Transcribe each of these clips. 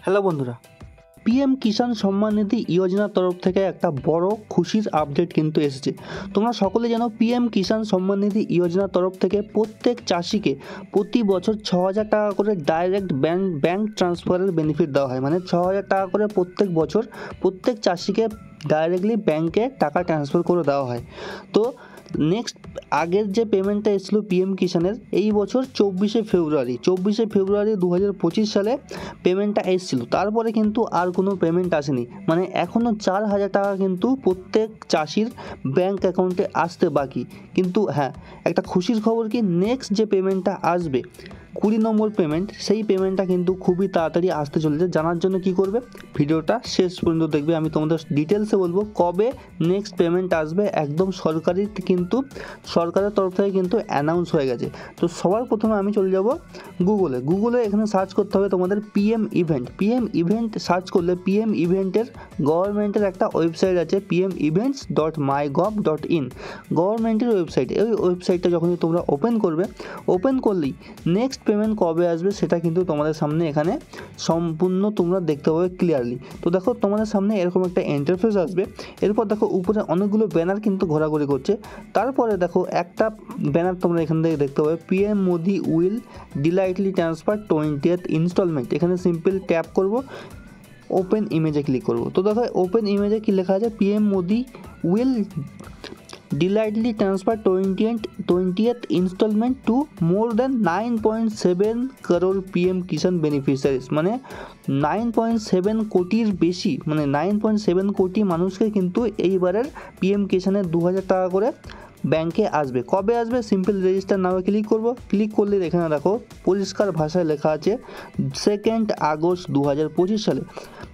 Hello বন্ধুরা, PM Kisan Samman Nidhi যোজনার তরফ থেকে একটা বড় খুশির আপডেট কিন্তু এসেছে। তোমরা সকলে জানো পিএম কিষাণ সম্মান নিধি যোজনার তরফ থেকে প্রত্যেক চাষিকে প্রতি বছর 6,000 টাকা করে ডাইরেক্ট ব্যাংক ট্রান্সফারের বেনিফিট দেওয়া হয়। মানে 6,000 টাকা করে প্রত্যেক বছর প্রত্যেক চাষিকে ডাইরেক্টলি ব্যাংকে টাকা ট্রান্সফার করে দেওয়া হয়। তো নেক্সট আগের যে পেমেন্টটা এসেছিলো পিএম কিষাণের এই বছর 24শে ফেব্রুয়ারি 2025 সালে পেমেন্টটা এসেছিলো। তারপরে কিন্তু আর কোনো পেমেন্ট আসেনি। মানে এখনও 4,000 টাকা কিন্তু প্রত্যেক চাষির ব্যাংক অ্যাকাউন্টে আসতে বাকি। কিন্তু হ্যাঁ, একটা খুশির খবর কি, নেক্সট যে পেমেন্টটা আসবে 20 নম্বর পেমেন্ট, সেই পেমেন্টটা কিন্তু খুবই তাড়াতাড়ি আসতে চলেছে। জানার জন্য কি করবে, ভিডিওটা শেষ পর্যন্ত দেখবে। আমি তোমাদের ডিটেলসে বলবো কবে নেক্সট পেমেন্ট আসবে। একদম সরকারের তরফ থেকে কিন্তু অ্যানাউন্স হয়ে গেছে। তো সবার প্রথমে আমি চলে যাব গুগলে এখানে সার্চ করতে হবে তোমাদের পিএম ইভেন্ট সার্চ করলে পিএম ইভেন্টের গভর্নমেন্টের একটা ওয়েবসাইট আছে pmevents.mygov.in, গভর্নমেন্টের ওয়েবসাইট। এই ওয়েবসাইটটা যখনই তোমরা ওপেন করলেই নেক্সট পেমেন্ট কবে আসবে সেটা কিন্তু তোমাদের সামনে এখানে সম্পূর্ণ তোমরা দেখতে পাবে ক্লিয়ারলি। তো দেখো তোমাদের সামনে এরকম একটা ইন্টারফেস আসবে। এরপর দেখো উপরে অনেকগুলো ব্যানার কিন্তু ঘোরাঘুরি করছে। তারপরে দেখো একটা ব্যানার তোমরা এখান থেকে দেখতে পাবে, PM Modi will directly transfer 20th instalment. এখানে সিম্পল ট্যাপ করব, ওপেন ইমেজে ক্লিক করব। তো দেখো ওপেন ইমেজে কি লেখা আছে, PM Modi will directly transfer 20th instalment to more than 9.7 crore PM Kisan beneficiaries. মানে 9.7 কোটির বেশি, মানে 9.7 কোটি মানুষকে কিন্তু এইবারের পিএম কিষাণের 2,000 টাকা করে ব্যাংকে আসবে। কবে আসবে, সিম্পল রেজিস্টার নামে ক্লিক করব। ক্লিক করলে এখানে দেখো পরিষ্কার ভাষায় লেখা আছে 2 আগস্ট 2025 সালে।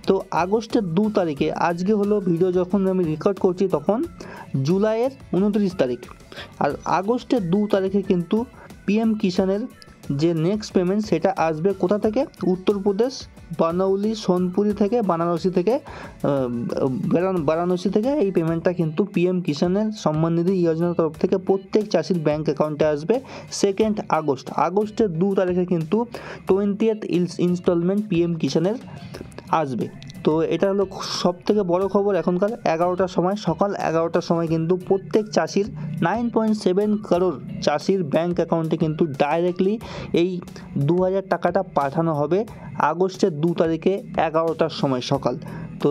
তো আগস্টের 2 তারিখে, আজকে হলো ভিডিও যখন আমি রেকর্ড করছি তখন জুলাইয়ের 29 তারিখ, আর আগস্টের 2 তারিখে কিন্তু পিএম কিষাণের যে নেক্সট পেমেন্ট সেটা আসবে কোথা থেকে, উত্তরপ্রদেশ বানাউলি সোনপুরি থেকে বারাণসী থেকে এই পেমেন্টটা কিন্তু পিএম কিষাণের সম্মান নিধি যোজনার তরফ থেকে প্রত্যেক চাষির ব্যাংক অ্যাকাউন্টে আসবে 2 আগস্ট। আগস্টের 2 তারিখে কিন্তু 20th ইনস্টলমেন্ট পিএম কিষাণের আসবে। তো এটা হলো সব থেকে বড় খবর। এখনকার 11টার সময়, সকাল 11টার সময় কিন্তু প্রত্যেক চাষির 9.7 crore চাষির ব্যাংক অ্যাকাউন্টে কিন্তু ডাইরেক্টলি এই 2,000 টাকাটা পাঠানো হবে আগস্টের 2 তারিখে 11টার সময় সকাল। তো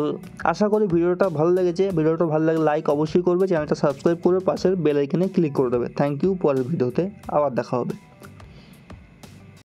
আশা করি ভিডিওটা ভালো লেগেছে। ভিডিওটা ভালো লাগলে লাইক অবশ্যই করবে, চ্যানেলটা সাবস্ক্রাইব করবে, পাশের বেল আইকনে ক্লিক করে দেবে। Thank you. পরের ভিডিওতে আবার দেখা হবে।